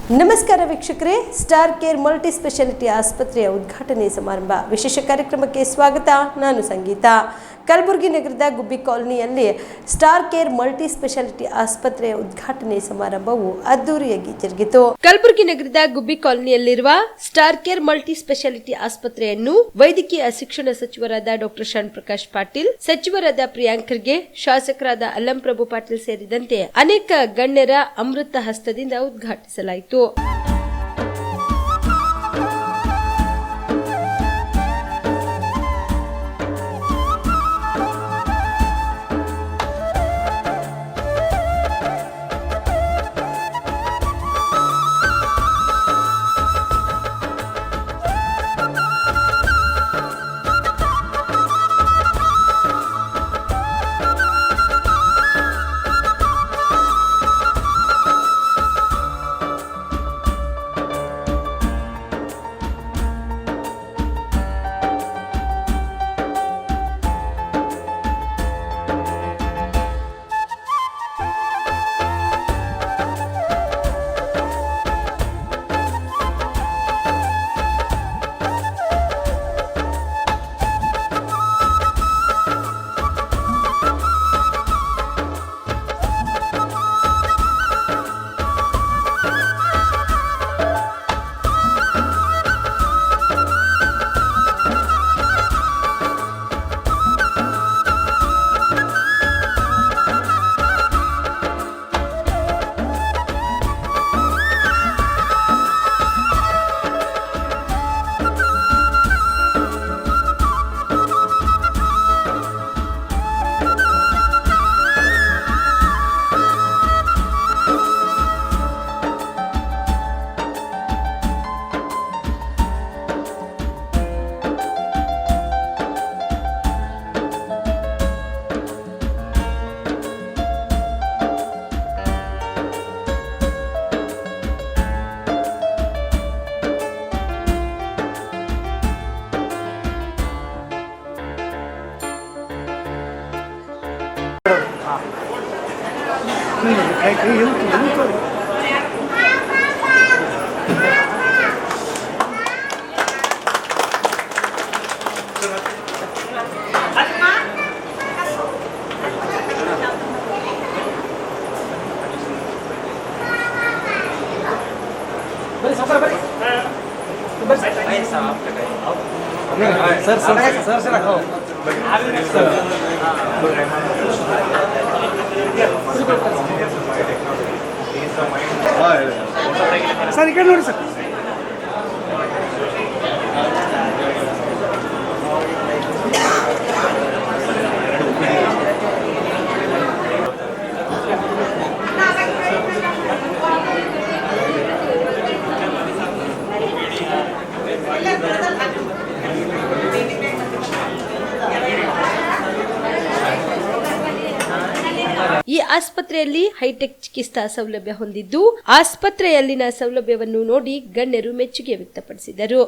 ನಮಸ್ಕಾರ ವೀಕ್ಷಕರೇ, star care multi speciality ಆಸ್ಪತ್ರೆಯ ಉದ್ಘಾಟನೆ ಸಮಾರಂಭ ವಿಶೇಷ ಕಾರ್ಯಕ್ರಮಕ್ಕೆ ಸ್ವಾಗತ. ನಾನು ಸಂಗೀತ. ಕಲಬುರಗಿ ನಗರದ ಗುಬ್ಬಿ ಕಾಲೋನಿಯಲ್ಲಿ ಸ್ಟಾರ್ ಕೇರ್ ಮಲ್ಟಿ ಸ್ಪೆಷಾಲಿಟಿ ಆಸ್ಪತ್ರೆಯ ಉದ್ಘಾಟನೆ ಸಮಾರಂಭವು ಅದ್ದೂರಿಯಾಗಿ ಜರುಗಿತು. ಕಲಬುರಗಿ ನಗರದ ಗುಬ್ಬಿ ಕಾಲೋನಿಯಲ್ಲಿರುವ ಸ್ಟಾರ್ ಕೇರ್ ಮಲ್ಟಿ ಸ್ಪೆಷಾಲಿಟಿ ಆಸ್ಪತ್ರೆಯನ್ನು ವೈದ್ಯಕೀಯ ಶಿಕ್ಷಣ ಸಚಿವರಾದ ಡಾಕ್ಟರ್ ಶರಣ್ ಪ್ರಕಾಶ್ ಪಾಟೀಲ್, ಸಚಿವರಾದ ಪ್ರಿಯಾಂಕ್ ಖರ್ಗೆ, ಶಾಸಕರಾದ ಅಲ್ಲಂ ಪ್ರಭು ಪಾಟೀಲ್ ಸೇರಿದಂತೆ ಅನೇಕ ಗಣ್ಯರ ಅಮೃತ ಹಸ್ತದಿಂದ ಉದ್ಘಾಟಿಸಲಾಯಿತು. ಸರ್ ಈ ಕಡೆ ನೋಡಿ ಸರ್. ಈ ಆಸ್ಪತ್ರೆಯಲ್ಲಿ ಹೈಟೆಕ್ ಚಿಕಿತ್ಸಾ ಸೌಲಭ್ಯ ಹೊಂದಿದ್ದು, ಆಸ್ಪತ್ರೆಯಲ್ಲಿನ ಸೌಲಭ್ಯವನ್ನು ನೋಡಿ ಗಣ್ಯರು ಮೆಚ್ಚುಗೆ ವ್ಯಕ್ತಪಡಿಸಿದರು.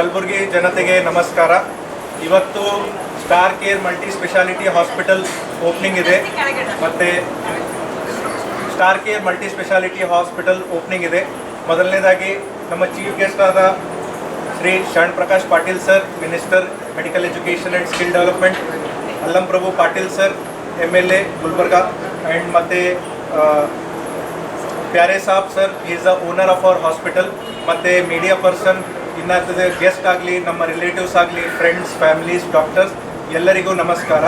ಕಲಬುರಗಿ ಜನತೆಗೆ ನಮಸ್ಕಾರ. ಇವತ್ತು star care multi speciality hospital opening ಇದೆ ಮತ್ತು star care multi speciality hospital opening ಇದೆ. ಮೊದಲನೇದಾಗಿ ನಮ್ಮ ಚೀಫ್ ಗೆಸ್ಟ್ ಆದ Shri Sharan Prakash Patil sir, minister medical education and skill development, Allam Prabhu Patil sir, MLA Gulbarga, and ಮತ್ತು Pyare Sab sir, is the owner of our hospital, ಮತ್ತು media person, ಇನ್ನಾಗ್ತದೆ guest ಆಗಲಿ, ನಮ್ಮ ರಿಲೇಟಿವ್ಸ್ ಆಗಲಿ, ಫ್ರೆಂಡ್ಸ್, ಫ್ಯಾಮಿಲೀಸ್, ಡಾಕ್ಟರ್ಸ್ ಎಲ್ಲರಿಗೂ ನಮಸ್ಕಾರ.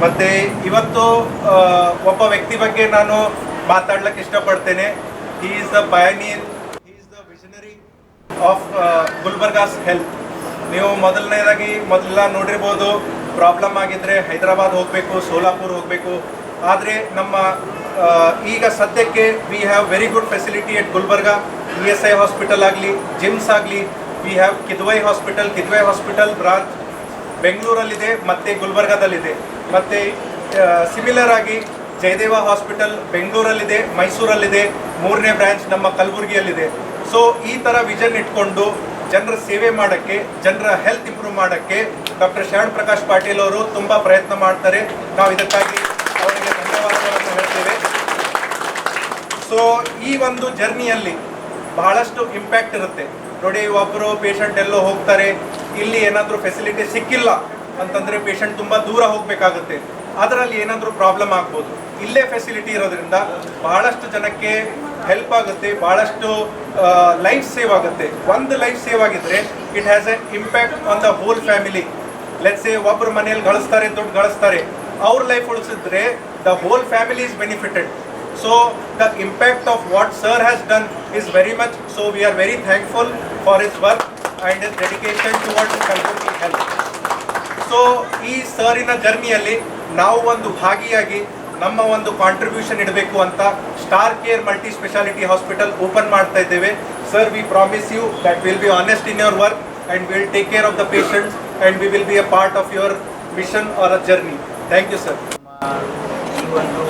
ಮತ್ತು ಇವತ್ತು ಒಬ್ಬ ವ್ಯಕ್ತಿ ಬಗ್ಗೆ ನಾನು ಮಾತಾಡ್ಲಿಕ್ಕೆ ಇಷ್ಟಪಡ್ತೇನೆ. He is the pioneer, he is the visionary of Gulbarga's health. ನೀವು ಮೊದಲೆಲ್ಲ ನೋಡಿರ್ಬೋದು, ಪ್ರಾಬ್ಲಮ್ ಆಗಿದ್ದರೆ ಹೈದರಾಬಾದ್ ಹೋಗಬೇಕು, ಸೋಲಾಪುರ್ ಹೋಗಬೇಕು. ಆದರೆ ನಮ್ಮ ಈಗ ಸದ್ಯಕ್ಕೆ we have very good facility at Gulbarga. ESI hospital ಆಗಲಿ, ಜಿಮ್ಸ್ ಆಗಲಿ, ವಿ ಹ್ಯಾವ್ ಕಿದ್ವೈ ಹಾಸ್ಪಿಟಲ್ ಬ್ರಾಂಚ್ ಬೆಂಗಳೂರಲ್ಲಿದೆ ಮತ್ತು ಗುಲ್ಬರ್ಗಾದಲ್ಲಿದೆ. ಮತ್ತು ಸಿಮಿಲರ್ ಆಗಿ ಜಯದೇವ ಹಾಸ್ಪಿಟಲ್ ಬೆಂಗಳೂರಲ್ಲಿದೆ, ಮೈಸೂರಲ್ಲಿದೆ, 3ನೇ ಬ್ರ್ಯಾಂಚ್ ನಮ್ಮ ಕಲಬುರಗಿಯಲ್ಲಿದೆ. ಸೊ ಈ ಥರ ವಿಷನ್ ಇಟ್ಕೊಂಡು ಜನರ ಸೇವೆ ಮಾಡೋಕ್ಕೆ, ಜನರ ಹೆಲ್ತ್ ಇಂಪ್ರೂವ್ ಮಾಡೋಕ್ಕೆ ಡಾಕ್ಟರ್ ಶರಣ್ ಪ್ರಕಾಶ್ ಪಾಟೀಲ್ ಅವರು ತುಂಬ ಪ್ರಯತ್ನ ಮಾಡ್ತಾರೆ. ನಾವು ಇದಕ್ಕಾಗಿ ಅವರಿಗೆ ಧನ್ಯವಾದಗಳನ್ನು ಹೇಳ್ತೇವೆ. ಸೊ ಈ ಒಂದು ಜರ್ನಿಯಲ್ಲಿ ಬಹಳಷ್ಟು ಇಂಪ್ಯಾಕ್ಟ್ ಇರುತ್ತೆ ನೋಡಿ. ಒಬ್ಬರು ಪೇಷಂಟ್ ಎಲ್ಲೋ ಹೋಗ್ತಾರೆ, ಇಲ್ಲಿ ಏನಾದರೂ ಫೆಸಿಲಿಟಿ ಸಿಕ್ಕಿಲ್ಲ ಅಂತಂದರೆ ಪೇಷಂಟ್ ತುಂಬ ದೂರ ಹೋಗಬೇಕಾಗುತ್ತೆ. ಅದರಲ್ಲಿ ಏನಾದರೂ ಪ್ರಾಬ್ಲಮ್ ಆಗ್ಬೋದು. ಇಲ್ಲೇ ಫೆಸಿಲಿಟಿ ಇರೋದ್ರಿಂದ ಬಹಳಷ್ಟು ಜನಕ್ಕೆ ಹೆಲ್ಪ್ ಆಗುತ್ತೆ, ಭಾಳಷ್ಟು ಲೈಫ್ ಸೇವ್ ಆಗುತ್ತೆ. ಒಂದು ಲೈಫ್ ಸೇವ್ ಆಗಿದ್ದರೆ it has a impact on the whole family. Let's say ಒಬ್ಬರು ಮನೇಲಿ ದುಡ್ಡು ಗಳಿಸ್ತಾರೆ, ಅವ್ರ ಲೈಫ್ ಉಳಿಸಿದ್ರೆ the whole family is benefited. So the impact of what sir has done is very much, so we are very thankful for his work and his dedication towards Kalburgi health. So ಈ ಸರಿನ ಜರ್ನಿಯಲ್ಲಿ ನಾವು ಒಂದು ಭಾಗಿಯಾಗಿ ನಮ್ಮ ಒಂದು contribution ಇಡಬೇಕು ಅಂತ star care multi speciality hospital open ಮಾಡ್ತಾ ಇದ್ದೇವೆ. Sir, we promise you that will be honest in your work and we will take care of the patients and we will be a part of your mission or a journey. Thank you, sir. ಈ ಒಂದು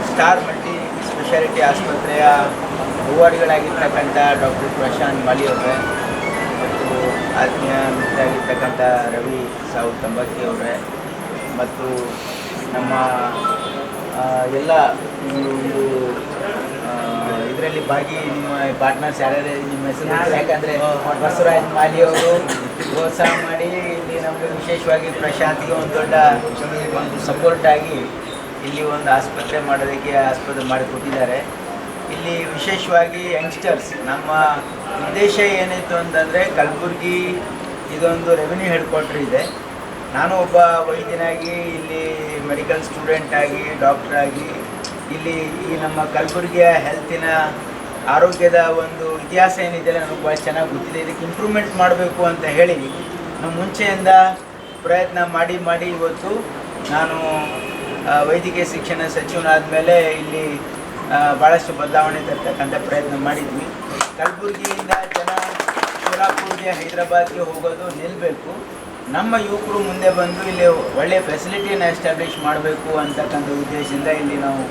star multi speciality ಆಸ್ಪತ್ರೆಯ ಹೂವಾಡಿಗಳಾಗಿರ್ತಕ್ಕಂಥ doctor Prashant ಮಾಲಿ ಅವರೇ ಮತ್ತು ಆತ್ಮೀಯ ಮಿತ್ರರಾಗಿರ್ತಕ್ಕಂಥ ರವಿ ಸಾವು ತಂಬಾಕಿ ಅವರೇ ಮತ್ತು ನಮ್ಮ ಎಲ್ಲ ಒಂದು ಇದರಲ್ಲಿ ಭಾಗಿ ನಿಮ್ಮ ಪಾರ್ಟ್ನರ್ಸ್ ಯಾರ್ಯಾರು ನಿಮ್ಮ ಹೆಸರು, ಯಾಕಂದರೆ ಬಸವರಾಜ್ ಮಾಲಿ ಅವರು ಪ್ರೋತ್ಸಾಹ ಮಾಡಿ ಇಲ್ಲಿ ನಮಗೆ ವಿಶೇಷವಾಗಿ ಪ್ರಶಾಂತಿಗೆ ಒಂದು ದೊಡ್ಡ ಒಂದು ಸಪೋರ್ಟ್ ಆಗಿ ಇಲ್ಲಿ ಒಂದು ಆಸ್ಪತ್ರೆ ಮಾಡೋದಕ್ಕೆ ಆಸ್ಪತ್ರೆ ಮಾಡಿಕೊಟ್ಟಿದ್ದಾರೆ. ಇಲ್ಲಿ ವಿಶೇಷವಾಗಿ ಯಂಗ್ಸ್ಟರ್ಸ್, ನಮ್ಮ ಉದ್ದೇಶ ಏನಿತ್ತು ಅಂತಂದರೆ ಕಲಬುರ್ಗಿ ಇದೊಂದು ರೆವಿನ್ಯೂ ಹೆಡ್ ಕ್ವಾರ್ಟರ್ ಇದೆ. ನಾನು ಒಬ್ಬ ವೈದ್ಯನಾಗಿ ಇಲ್ಲಿ ಮೆಡಿಕಲ್ ಸ್ಟೂಡೆಂಟ್ ಆಗಿ, ಡಾಕ್ಟರ್ ಆಗಿ ಇಲ್ಲಿ ಈ ನಮ್ಮ ಕಲಬುರ್ಗಿಯ ಹೆಲ್ತಿನ ಆರೋಗ್ಯದ ಒಂದು ಇತಿಹಾಸ ಏನಿದೆ ನನಗೆ ಭಾಳ ಚೆನ್ನಾಗಿ ಗೊತ್ತಿದೆ. ಇದಕ್ಕೆ ಇಂಪ್ರೂವ್ಮೆಂಟ್ ಮಾಡಬೇಕು ಅಂತ ಹೇಳಿ ನಾವು ಮುಂಚೆಯಿಂದ ಪ್ರಯತ್ನ ಮಾಡಿ ಇವತ್ತು ನಾನು ವೈದ್ಯಕೀಯ ಶಿಕ್ಷಣ ಸಚಿವನಾದ ಮೇಲೆ ಇಲ್ಲಿ ಭಾಳಷ್ಟು ಬದಲಾವಣೆ ತರ್ತಕ್ಕಂಥ ಪ್ರಯತ್ನ ಮಾಡಿದ್ವಿ. ಕಲಬುರ್ಗಿಯಿಂದ ಜನ ಸೋಲಾಪುರ್ಗೆ, ಹೈದರಾಬಾದ್ಗೆ ಹೋಗೋದು ನಿಲ್ಲಬೇಕು. ನಮ್ಮ ಯುವಕರು ಮುಂದೆ ಬಂದು ಇಲ್ಲಿ ಒಳ್ಳೆಯ ಫೆಸಿಲಿಟಿಯನ್ನು ಎಸ್ಟಾಬ್ಲಿಷ್ ಮಾಡಬೇಕು ಅಂತಕ್ಕಂಥ ಉದ್ದೇಶದಿಂದ ಇಲ್ಲಿ ನಾವು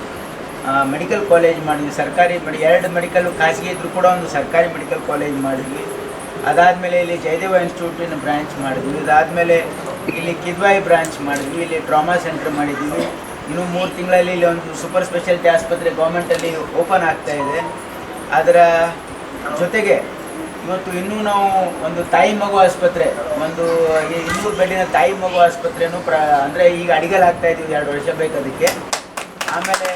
ಮೆಡಿಕಲ್ ಕಾಲೇಜ್ ಮಾಡಿದ್ವಿ. ಸರ್ಕಾರಿ 2 ಮೆಡಿಕಲ್ ಖಾಸಗಿ ಇದ್ದರೂ ಕೂಡ ಒಂದು ಸರ್ಕಾರಿ ಮೆಡಿಕಲ್ ಕಾಲೇಜ್ ಮಾಡಿದ್ವಿ. ಅದಾದಮೇಲೆ ಇಲ್ಲಿ ಜಯದೇವ ಇನ್ಸ್ಟಿಟ್ಯೂಟಿನ ಬ್ರ್ಯಾಂಚ್ ಮಾಡಿದ್ವಿ. ಅದಾದಮೇಲೆ ಇಲ್ಲಿ ಕಿದ್ವಾಯಿ ಬ್ರಾಂಚ್ ಮಾಡಿದ್ವಿ. ಇಲ್ಲಿ ಟ್ರಾಮಾ ಸೆಂಟರ್ ಮಾಡಿದ್ವಿ. ಇನ್ನೂ 3 ತಿಂಗಳಲ್ಲಿ ಇಲ್ಲಿ ಒಂದು ಸೂಪರ್ ಸ್ಪೆಷಾಲಿಟಿ ಆಸ್ಪತ್ರೆ ಗೌರ್ಮೆಂಟಲ್ಲಿ ಓಪನ್ ಆಗ್ತಾ ಇದೆ. ಅದರ ಜೊತೆಗೆ ಇವತ್ತು ಇನ್ನೂ ನಾವು ಒಂದು ತಾಯಿ ಮಗು ಆಸ್ಪತ್ರೆ, ಒಂದು 200 ಬೆಡ್ಡಿನ ತಾಯಿ ಮಗು ಆಸ್ಪತ್ರೆನೂ ಅಂದರೆ ಈಗ ಅಡಿಗಲಾಗ್ತಾ ಇದ್ದೀವಿ, 2 ವರ್ಷ ಬೇಕು ಅದಕ್ಕೆ. ಆಮೇಲೆ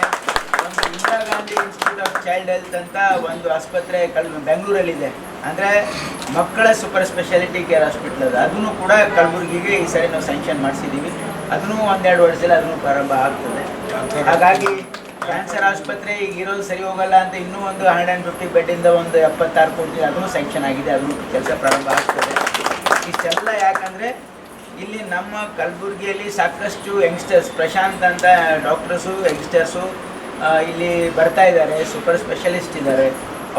ಒಂದು Indira Gandhi institute of child health ಅಂತ ಒಂದು ಆಸ್ಪತ್ರೆ ಬೆಂಗಳೂರಲ್ಲಿದೆ. ಅಂದರೆ ಮಕ್ಕಳ ಸೂಪರ್ ಸ್ಪೆಷಾಲಿಟಿ ಕೇರ್ ಹಾಸ್ಪಿಟ್ಲ್ ಅದು, ಅದನ್ನು ಕೂಡ ಕಲಬುರ್ಗಿಗೆ ಈ ಸರಿ ನಾವು ಸ್ಯಾಂಕ್ಷನ್ ಮಾಡಿಸಿದ್ದೀವಿ. ಅದನ್ನು 1-2 ವರ್ಷದಲ್ಲಿ ಅದನ್ನು ಪ್ರಾರಂಭ ಆಗ್ತದೆ. ಹಾಗಾಗಿ ಕ್ಯಾನ್ಸರ್ ಆಸ್ಪತ್ರೆ ಈಗ ಇರೋದು ಸರಿ ಹೋಗಲ್ಲ ಅಂತ ಇನ್ನೂ ಒಂದು 150 ಬೆಡ್ಡಿಂದ ಒಂದು 76 ಕೋಟಿ ಅದನ್ನು ಸ್ಯಾಂಕ್ಷನ್ ಆಗಿದೆ, ಅದನ್ನು ಕೆಲಸ ಪ್ರಾರಂಭ ಆಗ್ತದೆ. ಇಷ್ಟೆಲ್ಲ ಯಾಕಂದರೆ ಇಲ್ಲಿ ನಮ್ಮ ಕಲಬುರ್ಗಿಯಲ್ಲಿ ಸಾಕಷ್ಟು ಯಂಗ್ಸ್ಟರ್ಸ್, ಪ್ರಶಾಂತ್ ಅಂತ ಡಾಕ್ಟರ್ಸು ಯಂಗ್ಸ್ಟರ್ಸು ಇಲ್ಲಿ ಬರ್ತಾ ಇದ್ದಾರೆ, ಸೂಪರ್ ಸ್ಪೆಷಲಿಸ್ಟ್ ಇದ್ದಾರೆ.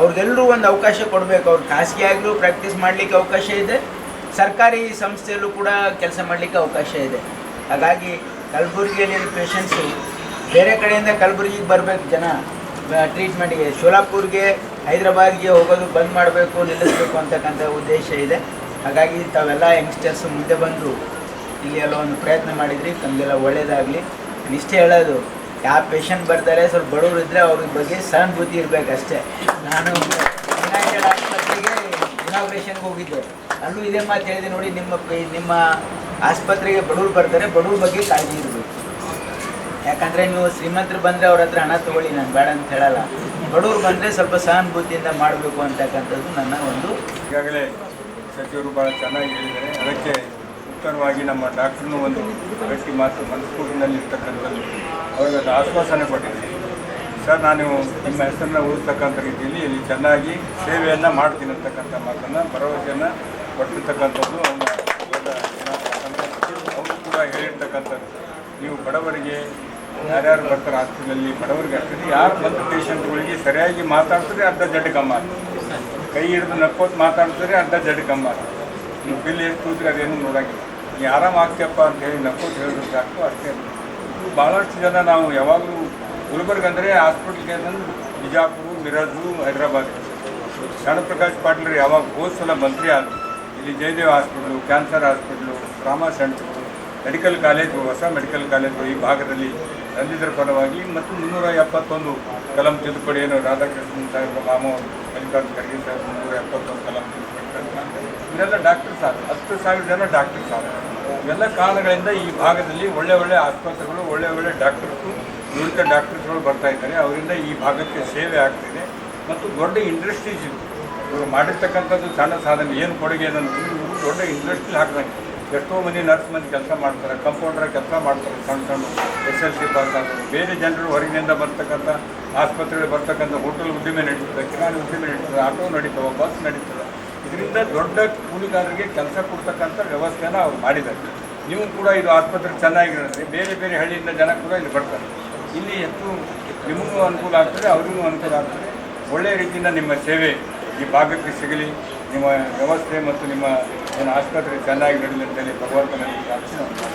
ಅವ್ರಿಗೆಲ್ಲರೂ ಒಂದು ಅವಕಾಶ ಕೊಡಬೇಕು. ಅವ್ರು ಖಾಸಗಿಯಾಗಲೂ ಪ್ರಾಕ್ಟೀಸ್ ಮಾಡಲಿಕ್ಕೆ ಅವಕಾಶ ಇದೆ, ಸರ್ಕಾರಿ ಸಂಸ್ಥೆಯಲ್ಲೂ ಕೂಡ ಕೆಲಸ ಮಾಡಲಿಕ್ಕೆ ಅವಕಾಶ ಇದೆ. ಹಾಗಾಗಿ ಕಲಬುರ್ಗಿಯಲ್ಲಿ ಪೇಷಂಟ್ಸು ಬೇರೆ ಕಡೆಯಿಂದ ಕಲಬುರ್ಗಿಗೆ ಬರಬೇಕು ಜನ ಟ್ರೀಟ್ಮೆಂಟ್ಗೆ. ಸೋಲಾಪುರ್ಗೆ ಹೈದರಾಬಾದ್ಗೆ ಹೋಗೋದು ಬಂದ್ ಮಾಡಬೇಕು, ನಿಲ್ಲಿಸಬೇಕು ಅಂತಕ್ಕಂಥ ಉದ್ದೇಶ ಇದೆ. ಹಾಗಾಗಿ ತಾವೆಲ್ಲ ಯಂಗ್ಸ್ಟರ್ಸ್ ಮುಂದೆ ಬಂದು ಇಲ್ಲಿ ಎಲ್ಲ ಒಂದು ಪ್ರಯತ್ನ ಮಾಡಿದ್ರಿ, ತಮಗೆಲ್ಲ ಒಳ್ಳೇದಾಗಲಿ. ಇಷ್ಟೇ ಹೇಳೋದು, ಯಾವ ಪೇಷಂಟ್ ಬರ್ತಾರೆ ಸ್ವಲ್ಪ ಬಡವರು ಇದ್ದರೆ ಅವ್ರ ಬಗ್ಗೆ ಸಹಾನುಭೂತಿ ಇರಬೇಕಷ್ಟೇ. ನಾನು ಯುನೈಟೆಡ್ ಆಸ್ಪತ್ರೆಗೆ ಇನಾಗ್ರೇಷನ್ಗೆ ಹೋಗಿದ್ದೆ, ಅಲ್ಲೂ ಇದೇ ಮಾತು ಹೇಳಿದೆ ನೋಡಿ, ನಿಮ್ಮ ಆಸ್ಪತ್ರೆಗೆ ಬಡವರು ಬರ್ತಾರೆ, ಬಡವ್ರ ಬಗ್ಗೆ ಕಾಳಜಿ ಇರಬೇಕು. ಯಾಕಂದರೆ ನೀವು ಶ್ರೀಮಂತರು ಬಂದರೆ ಅವ್ರ ಹತ್ರ ಹಣ ತೊಗೊಳ್ಳಿ, ನಾನು ಬೇಡ ಅಂತ ಹೇಳಲ್ಲ. ಬಡವ್ರು ಬಂದರೆ ಸ್ವಲ್ಪ ಸಹಾನುಭೂತಿಯಿಂದ ಮಾಡಬೇಕು ಅಂತಕ್ಕಂಥದ್ದು ನನ್ನ ಒಂದು. ಈಗಾಗಲೇ ಸಚಿವರು ಭಾಳ ಚೆನ್ನಾಗಿ ಹೇಳಿದ್ದಾರೆ. ಅದಕ್ಕೆ ಉತ್ತರವಾಗಿ ನಮ್ಮ ಡಾಕ್ಟ್ರನ್ನೂ ಒಂದು ಗಟ್ಟಿ ಮಾತು ಮನಸ್ಸೂರಿನಲ್ಲಿ ಇರ್ತಕ್ಕಂಥದ್ದು ಅವ್ರಿಗೆ ಒಂದು ಆಶ್ವಾಸನೆ ಕೊಟ್ಟಿದ್ದೀನಿ. ಸರ್, ನಾನು ನಿಮ್ಮ ಹೆಸರನ್ನ ಉಳಿಸ್ತಕ್ಕಂಥ ರೀತಿಯಲ್ಲಿ ಇಲ್ಲಿ ಚೆನ್ನಾಗಿ ಸೇವೆಯನ್ನು ಮಾಡ್ತೀನಿ ಅಂತಕ್ಕಂಥ ಮಾತನ್ನು, ಭರವಸೆಯನ್ನು ಕೊಟ್ಟಿರ್ತಕ್ಕಂಥದ್ದು ಅವರು ಕೂಡ ಹೇಳಿರ್ತಕ್ಕಂಥದ್ದು. ನೀವು ಬಡವರಿಗೆ ಯಾರ್ಯಾರು ಬರ್ತಾರೆ ಹಾಸ್ಪಿಟಲಲ್ಲಿ, ಬಡವರಿಗೆ ಅಷ್ಟೇ ಯಾರು ಬಂದ ಪೇಷಂಟ್ಗಳಿಗೆ ಸರಿಯಾಗಿ ಮಾತಾಡ್ತಾರೆ, ಅರ್ಧ ಜಡ್ ಕಮ್ಮ ಕೈ ಹಿಡಿದು ನಕ್ಕೋತು ಮಾತಾಡ್ತಾರೆ, ಅರ್ಧ ಜಡ್ ಕಮ್ಮ. ನೀವು ಬಿಲ್ ಎಷ್ಟು ಕೂತ್ರೆ ಅದೇನು ನೋಡೋಂಗಿಲ್ಲ. ನೀವು ಆರಾಮ ಆಗ್ತೀಯಪ್ಪ ಅಂತ ಹೇಳಿ ನಕ್ಕೋತು ಹೇಳಿದ್ರು ಸಾಕು, ಅಷ್ಟೇ. ಭಾಳಷ್ಟು ಜನ ನಾವು ಯಾವಾಗಲೂ ಗುಲ್ಬರ್ಗ ಅಂದರೆ ಹಾಸ್ಪಿಟ್ಲ್ಗೆ ಅಂತಂದು ಬಿಜಾಪುರ, ಮಿರಜು, ಹೈದರಾಬಾದ್. ಶರಣಪ್ರಕಾಶ್ ಪಾಟೀಲರು ಯಾವಾಗ ಹೋದ ಸಲ ಮಂತ್ರಿ ಆದರು, ಇಲ್ಲಿ Jayadeva hospital, cancer hospital, trauma centre, medical college, ಹೊಸ ಮೆಡಿಕಲ್ ಕಾಲೇಜು ಈ ಭಾಗದಲ್ಲಿ ತಂದಿದ್ದರ ಪರವಾಗಿ ಮತ್ತು 371 ಕಲಂ ತಿದ್ದುಪಡಿ ಏನು ರಾಧಾಕೃಷ್ಣನ್ ಸಾಹೇಬ್, ಮಾಮೂರು ಮಲ್ಲಿಕಾರ್ಜುನ ಖರ್ಗೆ ಸಾಹೇಬ್ 371 ಕಲಂ ತಿದ್ದುಪಡಿ, ಇವರೆಲ್ಲ ಡಾಕ್ಟರ್ ಸಾಹೇಬ್, 10,000 ಜನ ಡಾಕ್ಟರ್ ಸಾಹೇಬ್. ಇವೆಲ್ಲ ಕಾರಣಗಳಿಂದ ಈ ಭಾಗದಲ್ಲಿ ಒಳ್ಳೆ ಆಸ್ಪತ್ರೆಗಳು, ಒಳ್ಳೆ ಡಾಕ್ಟರ್ಸು, ನುರಿತ ಡಾಕ್ಟರ್ಸ್ಗಳು ಬರ್ತಾ ಇದ್ದಾರೆ. ಅವರಿಂದ ಈ ಭಾಗಕ್ಕೆ ಸೇವೆ ಆಗ್ತಿದೆ ಮತ್ತು ದೊಡ್ಡ ಇಂಡಸ್ಟ್ರೀಸ್ ಇದು. ಇವರು ಮಾಡಿರ್ತಕ್ಕಂಥದ್ದು ಸಣ್ಣ ಸಾಧನೆ ಏನು ಕೊಡುಗೆ ಏನಂತ ಇವರು ದೊಡ್ಡ ಇಂಡಸ್ಟ್ರಿ ಹಾಕಿದಂಗೆ. ಎಷ್ಟೋ ಮಂದಿ ನರ್ಸ್ ಮಂದಿ ಕೆಲಸ ಮಾಡ್ತಾರೆ, ಕಂಪೌಂಡರ್ ಕೆಲಸ ಮಾಡ್ತಾರೆ, ಸಣ್ಣ SLC ಪಾಸ್ ಆಗೋದು. ಬೇರೆ ಜನರು ಹೊರಗಿನಿಂದ ಬರ್ತಕ್ಕಂಥ ಆಸ್ಪತ್ರೆಗಳಿಗೆ ಬರ್ತಕ್ಕಂಥ ಹೋಟೆಲ್ ಉದ್ದಿಮೆ ನಡೀತದೆ, ಕಿರಾಣಿ ಉದ್ದಿಮೆ ನಡೀತದೆ, ಆಟೋ ನಡೀತವೆ, ಬಸ್ ನಡೀತದೆ. ಇದರಿಂದ ದೊಡ್ಡ ಕೂಲಿಗಾರರಿಗೆ ಕೆಲಸ ಕೊಡ್ತಕ್ಕಂಥ ವ್ಯವಸ್ಥೆನ ಅವ್ರು ಮಾಡಿದ್ದಾರೆ. ನೀವು ಕೂಡ ಇದು ಆಸ್ಪತ್ರೆ ಚೆನ್ನಾಗಿರುತ್ತೆ, ಬೇರೆ ಹಳ್ಳಿಯಿಂದ ಜನ ಕೂಡ ಇಲ್ಲಿ ಬರ್ತಾರೆ. ಇಲ್ಲಿ ಹೆಚ್ಚು ನಿಮಗೂ ಅನುಕೂಲ ಆಗ್ತದೆ, ಅವರಿಗೂ ಅನುಕೂಲ ಆಗ್ತದೆ. ಒಳ್ಳೆಯ ರೀತಿಯಿಂದ ನಿಮ್ಮ ಸೇವೆ ಈ ಭಾಗಕ್ಕೆ ಸಿಗಲಿ, ನಿಮ್ಮ ವ್ಯವಸ್ಥೆ ಮತ್ತು ನಿಮ್ಮ ಏನು ಆಸ್ಪತ್ರೆ ಚೆನ್ನಾಗಿ ನಡೀಲಿ ಅಂತೇಳಿ ಭಗವಂತನಲ್ಲಿ ಪ್ರಾರ್ಥನೆ.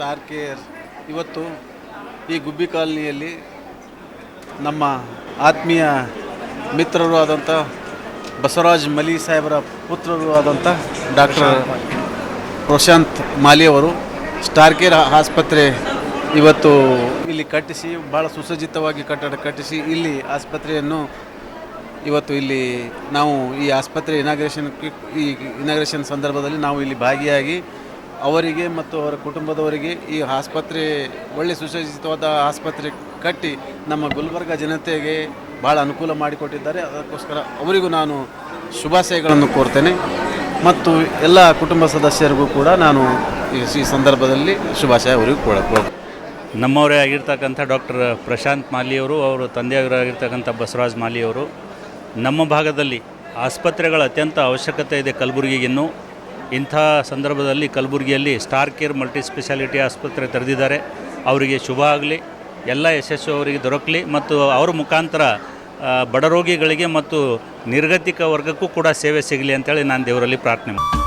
ಸ್ಟಾರ್ ಕೇರ್ ಇವತ್ತು ಈ ಗುಬ್ಬಿ ಕಾಲನಿಯಲ್ಲಿ ನಮ್ಮ ಆತ್ಮೀಯ ಮಿತ್ರರು ಆದಂಥ ಬಸವರಾಜ್ ಮಲಿ ಸಾಹೇಬರ ಪುತ್ರರು ಆದಂಥ ಡಾಕ್ಟರ್ ಪ್ರಶಾಂತ್ ಮಾಲಿಯವರು ಸ್ಟಾರ್ ಕೇರ್ ಆಸ್ಪತ್ರೆ ಇವತ್ತು ಇಲ್ಲಿ ಕಟ್ಟಿಸಿ ಭಾಳ ಸುಸಜ್ಜಿತವಾಗಿ ಕಟ್ಟಡ ಕಟ್ಟಿಸಿ ಇಲ್ಲಿ ಆಸ್ಪತ್ರೆಯನ್ನು ಇವತ್ತು ಇಲ್ಲಿ ನಾವು ಈ ಆಸ್ಪತ್ರೆ ಇನಾಗ್ರೇಷನ್ ಸಂದರ್ಭದಲ್ಲಿ ನಾವು ಇಲ್ಲಿ ಭಾಗಿಯಾಗಿ ಅವರಿಗೆ ಮತ್ತು ಅವರ ಕುಟುಂಬದವರಿಗೆ ಈ ಆಸ್ಪತ್ರೆ ಒಳ್ಳೆ ಸುಸಜ್ಜಿತವಾದ ಆಸ್ಪತ್ರೆ ಕಟ್ಟಿ ನಮ್ಮ ಗುಲ್ಬರ್ಗ ಜನತೆಗೆ ಭಾಳ ಅನುಕೂಲ ಮಾಡಿಕೊಟ್ಟಿದ್ದಾರೆ. ಅದಕ್ಕೋಸ್ಕರ ಅವರಿಗೂ ನಾನು ಶುಭಾಶಯಗಳನ್ನು ಕೋರ್ತೇನೆ ಮತ್ತು ಎಲ್ಲ ಕುಟುಂಬ ಸದಸ್ಯರಿಗೂ ಕೂಡ ನಾನು ಈ ಸಂದರ್ಭದಲ್ಲಿ ಶುಭಾಶಯ ಅವರಿಗೂ ಕೊಡಬೇಕು. ನಮ್ಮವರೇ ಆಗಿರ್ತಕ್ಕಂಥ ಡಾಕ್ಟರ್ ಪ್ರಶಾಂತ್ ಮಾಲಿಯವರು, ಅವರು ತಂದೆಯವರಾಗಿರ್ತಕ್ಕಂಥ ಬಸವರಾಜ್ ಮಾಲಿಯವರು, ನಮ್ಮ ಭಾಗದಲ್ಲಿ ಆಸ್ಪತ್ರೆಗಳ ಅತ್ಯಂತ ಅವಶ್ಯಕತೆ ಇದೆ ಕಲಬುರಗಿಗಿನ್ನೂ. ಇಂಥ ಸಂದರ್ಭದಲ್ಲಿ ಕಲಬುರಗಿಯಲ್ಲಿ ಸ್ಟಾರ್ ಕೇರ್ ಮಲ್ಟಿ ಸ್ಪೆಷಾಲಿಟಿ ಆಸ್ಪತ್ರೆ ತೆರೆದಿದ್ದಾರೆ. ಅವರಿಗೆ ಶುಭ ಆಗಲಿ, ಎಲ್ಲ ಯಶಸ್ಸು ಅವರಿಗೆ ದೊರಕಲಿ ಮತ್ತು ಅವರ ಮುಖಾಂತರ ಬಡ ರೋಗಿಗಳಿಗೆ ಮತ್ತು ನಿರ್ಗತಿಕ ವರ್ಗಕ್ಕೂ ಕೂಡ ಸೇವೆ ಸಿಗಲಿ ಅಂತೇಳಿ ನಾನು ದೇವರಲ್ಲಿ ಪ್ರಾರ್ಥನೆ ಮಾಡ್ತೀನಿ.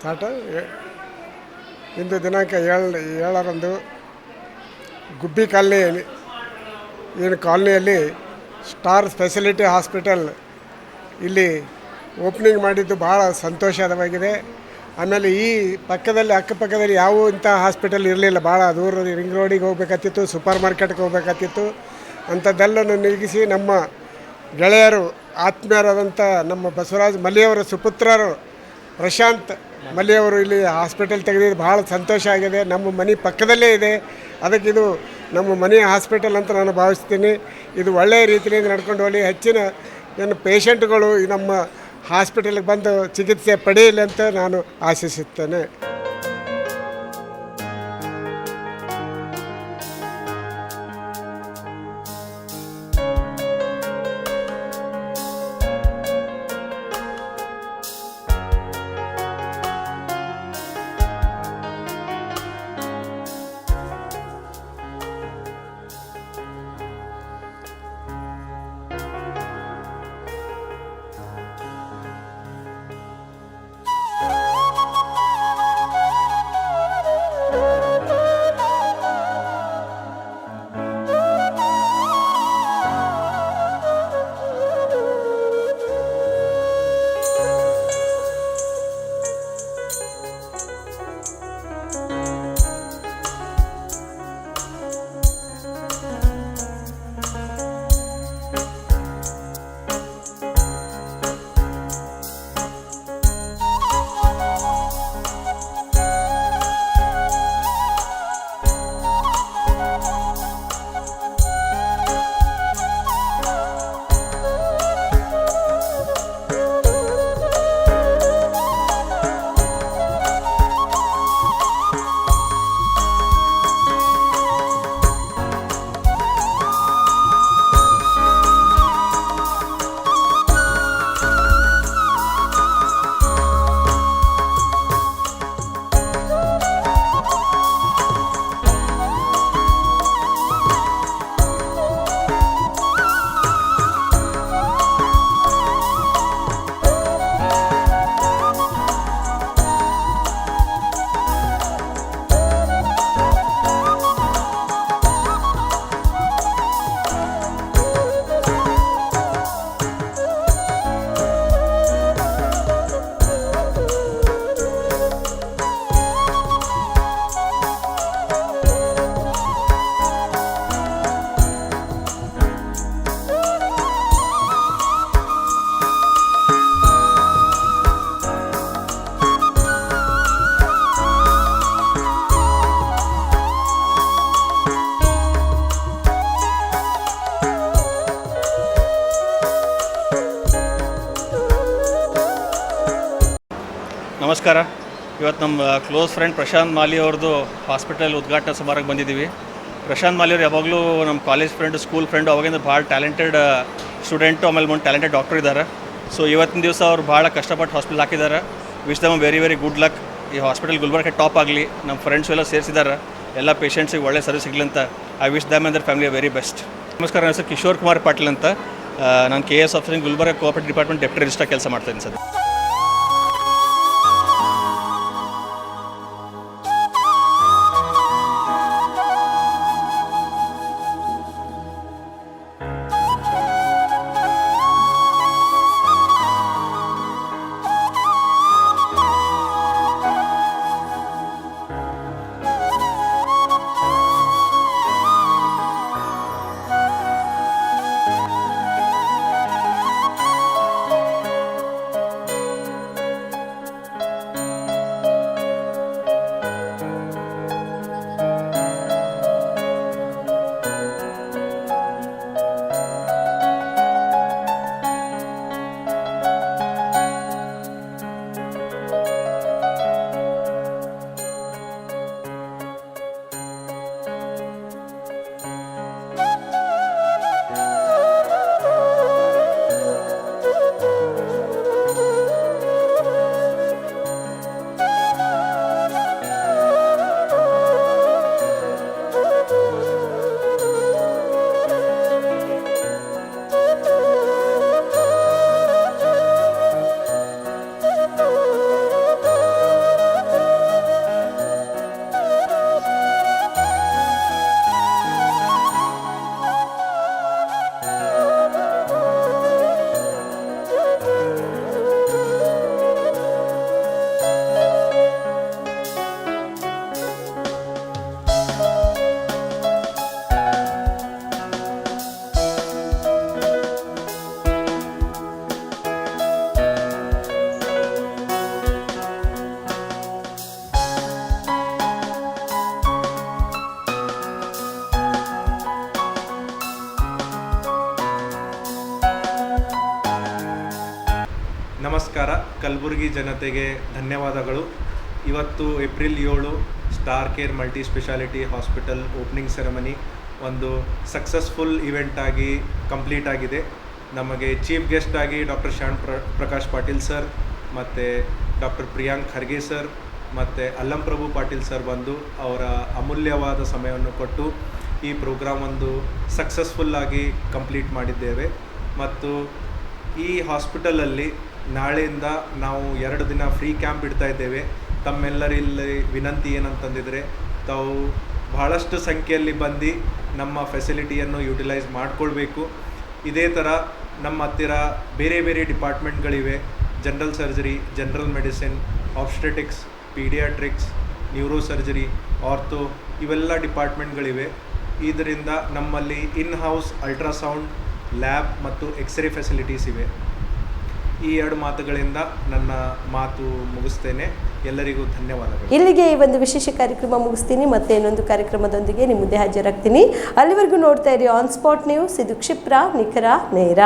ಸ್ಟಾರ್ಟ್. ಇಂದು ದಿನಾಂಕ 7ರಂದು ಗುಬ್ಬಿ ಕಾಲನಿ ಏನು ಕಾಲನಿಯಲ್ಲಿ ಸ್ಟಾರ್ ಸ್ಪೆಷಾಲಿಟಿ ಹಾಸ್ಪಿಟಲ್ ಇಲ್ಲಿ ಓಪನಿಂಗ್ ಮಾಡಿದ್ದು ಭಾಳ ಸಂತೋಷವಾಗಿದೆ. ಆಮೇಲೆ ಈ ಪಕ್ಕದಲ್ಲಿ ಅಕ್ಕಪಕ್ಕದಲ್ಲಿ ಯಾವ ಇಂಥ ಹಾಸ್ಪಿಟಲ್ ಇರಲಿಲ್ಲ, ಭಾಳ ದೂರ ರಿಂಗ್ ರೋಡಿಗೆ ಹೋಗ್ಬೇಕಾಗ್ತಿತ್ತು, ಸೂಪರ್ ಮಾರ್ಕೆಟ್ಗೆ ಹೋಗ್ಬೇಕಾಗ್ತಿತ್ತು. ಅಂಥದ್ದೆಲ್ಲನ್ನು ನೀಗಿಸಿ ನಮ್ಮ ಗೆಳೆಯರು ಆತ್ಮೀಯರಾದಂಥ ನಮ್ಮ ಬಸವರಾಜ್ ಮಲ್ಲಿಯವರ ಸುಪುತ್ರರು ಪ್ರಶಾಂತ್ ಮಲ್ಲಿಯವರು ಇಲ್ಲಿ ಹಾಸ್ಪಿಟಲ್ ತೆಗೆದಿದ್ದು ಭಾಳ ಸಂತೋಷ ಆಗಿದೆ. ನಮ್ಮ ಮನೆ ಪಕ್ಕದಲ್ಲೇ ಇದೆ, ಅದಕ್ಕೆ ಇದು ನಮ್ಮ ಮನೆಯ ಹಾಸ್ಪಿಟಲ್ ಅಂತ ನಾನು ಭಾವಿಸ್ತೀನಿ. ಇದು ಒಳ್ಳೆಯ ರೀತಿಯಿಂದ ನಡ್ಕೊಂಡು ಹೋಗಲಿ, ಹೆಚ್ಚಿನ ಏನು ಪೇಷಂಟ್ಗಳು ನಮ್ಮ ಹಾಸ್ಪಿಟಲ್ಗೆ ಬಂದು ಚಿಕಿತ್ಸೆ ಪಡೆಯಲಿ ಅಂತ ನಾನು ಆಶಿಸುತ್ತೇನೆ. ನಮಸ್ಕಾರ. ಇವತ್ತು ನಮ್ಮ ಕ್ಲೋಸ್ ಫ್ರೆಂಡ್ ಪ್ರಶಾಂತ್ ಮಾಲಿ ಅವ್ರದ್ದು ಹಾಸ್ಪಿಟಲ್ ಉದ್ಘಾಟನಾ ಸಮಾರಂಭಕ್ಕೆ ಬಂದಿದ್ದೀವಿ. ಪ್ರಶಾಂತ್ ಮಾಲಿ ಅವ್ರು ಯಾವಾಗಲೂ ನಮ್ಮ ಕಾಲೇಜ್ ಫ್ರೆಂಡು, ಸ್ಕೂಲ್ ಫ್ರೆಂಡು, ಅವಾಗಿಂದ ಭಾಳ ಟ್ಯಾಲೆಂಟೆಡ್ ಸ್ಟೂಡೆಂಟು, ಆಮೇಲೆ ಒಂದು ಟ್ಯಾಲೆಂಟೆಡ್ ಡಾಕ್ಟರ್ ಇದ್ದಾರೆ. ಸೊ ಇವತ್ತಿನ ದಿವಸ ಅವ್ರು ಭಾಳ ಕಷ್ಟಪಟ್ಟು ಹಾಸ್ಪಿಟಲ್ ಹಾಕಿದ್ದಾರೆ. ವಿಶ್ ದಮ್ ವೆರಿ ವೆರಿ ಗುಡ್ ಲಕ್. ಈ ಹಾಸ್ಪಿಟಲ್ ಗುಲ್ಬರ್ಗ ಟಾಪ್ ಆಗಲಿ. ನಮ್ಮ ಫ್ರೆಂಡ್ಸು ಎಲ್ಲ ಸೇರಿಸಿದ್ದಾರೆ, ಎಲ್ಲ ಪೇಷಂಟ್ಸಿಗೆ ಒಳ್ಳೆ ಸರ್ವಿಸ್ ಸಿಗಲಿ ಅಂತ I wish them and their family very best. ನಮಸ್ಕಾರ, ನನ್ನ ಹೆಸರು ಕಿಶೋರ್ ಕುಮಾರ್ ಪಾಟೀಲ್ ಅಂತ. ನಾನು KS officer Gulbarga cooperative department deputy registrar ಕೆಲಸ ಮಾಡ್ತಾಯಿದ್ದೀನಿ ಸರ್. ನಮಸ್ಕಾರ. ಕಲಬುರಗಿ ಜನತೆಗೆ ಧನ್ಯವಾದಗಳು. ಇವತ್ತು April 7 star care multi speciality hospital opening ceremony ಒಂದು ಸಕ್ಸಸ್ಫುಲ್ ಇವೆಂಟ್ ಆಗಿ ಕಂಪ್ಲೀಟ್ ಆಗಿದೆ. ನಮಗೆ ಚೀಫ್ ಗೆಸ್ಟ್ ಆಗಿ ಡಾಕ್ಟರ್ ಶ್ಯಾಮ್ ಪ್ರಕಾಶ್ ಪಾಟೀಲ್ ಸರ್ ಮತ್ತು ಡಾಕ್ಟರ್ ಪ್ರಿಯಾಂಕ್ ಖರ್ಗೆ ಸರ್ ಮತ್ತು ಅಲ್ಲಂ ಪ್ರಭು ಪಾಟೀಲ್ ಸರ್ ಬಂದು ಅವರ ಅಮೂಲ್ಯವಾದ ಸಮಯವನ್ನು ಕೊಟ್ಟು ಈ ಪ್ರೋಗ್ರಾಮ್ ಒಂದು ಸಕ್ಸಸ್ಫುಲ್ಲಾಗಿ ಕಂಪ್ಲೀಟ್ ಮಾಡಿದ್ದೇವೆ. ಮತ್ತು ಈ ಹಾಸ್ಪಿಟಲಲ್ಲಿ ನಾಳೆಯಿಂದ ನಾವು 2 ದಿನ ಫ್ರೀ ಕ್ಯಾಂಪ್ ಇಡ್ತಾ ಇದ್ದೇವೆ. ತಮ್ಮೆಲ್ಲರಲ್ಲಿ ವಿನಂತಿ ಏನಂತಂದಿದ್ರೆ ತಾವು ಬಹಳಷ್ಟು ಸಂಖ್ಯೆಯಲ್ಲಿ ಬಂದು ನಮ್ಮ ಫೆಸಿಲಿಟಿಯನ್ನು ಯುಟಿಲೈಸ್ ಮಾಡಿಕೊಳ್ಬೇಕು. ಇದೇ ಥರ ನಮ್ಮ ಹತ್ತಿರ ಬೇರೆ ಬೇರೆ ಡಿಪಾರ್ಟ್ಮೆಂಟ್ಗಳಿವೆ. General surgery, general medicine, obstetrics, paediatrics, neuro surgery, ortho ಇವೆಲ್ಲ ಡಿಪಾರ್ಟ್ಮೆಂಟ್ಗಳಿವೆ. ಇದರಿಂದ ನಮ್ಮಲ್ಲಿ ಇನ್ ಹೌಸ್ ಅಲ್ಟ್ರಾಸೌಂಡ್ ಲ್ಯಾಬ್ ಮತ್ತು ಎಕ್ಸ್ರೇ ಫೆಸಿಲಿಟೀಸ್ ಇವೆ. ಈ 2 ಮಾತುಗಳಿಂದ ನನ್ನ ಮಾತು ಮುಗಿಸ್ತೇನೆ. ಎಲ್ಲರಿಗೂ ಧನ್ಯವಾದಗಳು. ಇಲ್ಲಿಗೆ ಈ ಒಂದು ವಿಶೇಷ ಕಾರ್ಯಕ್ರಮ ಮುಗಿಸ್ತೀನಿ. ಮತ್ತೆ ಇನ್ನೊಂದು ಕಾರ್ಯಕ್ರಮದೊಂದಿಗೆ ನಿಮ್ಮ ಮುಂದೆ ಹಾಜರಾಗ್ತೀನಿ. ಅಲ್ಲಿವರೆಗೂ ನೋಡ್ತಾ ಇರಿ ಆನ್ ಸ್ಪಾಟ್ ನ್ಯೂಸ್. ಇದು ಕ್ಷಿಪ್ರ, ನಿಖರ, ನೇರ.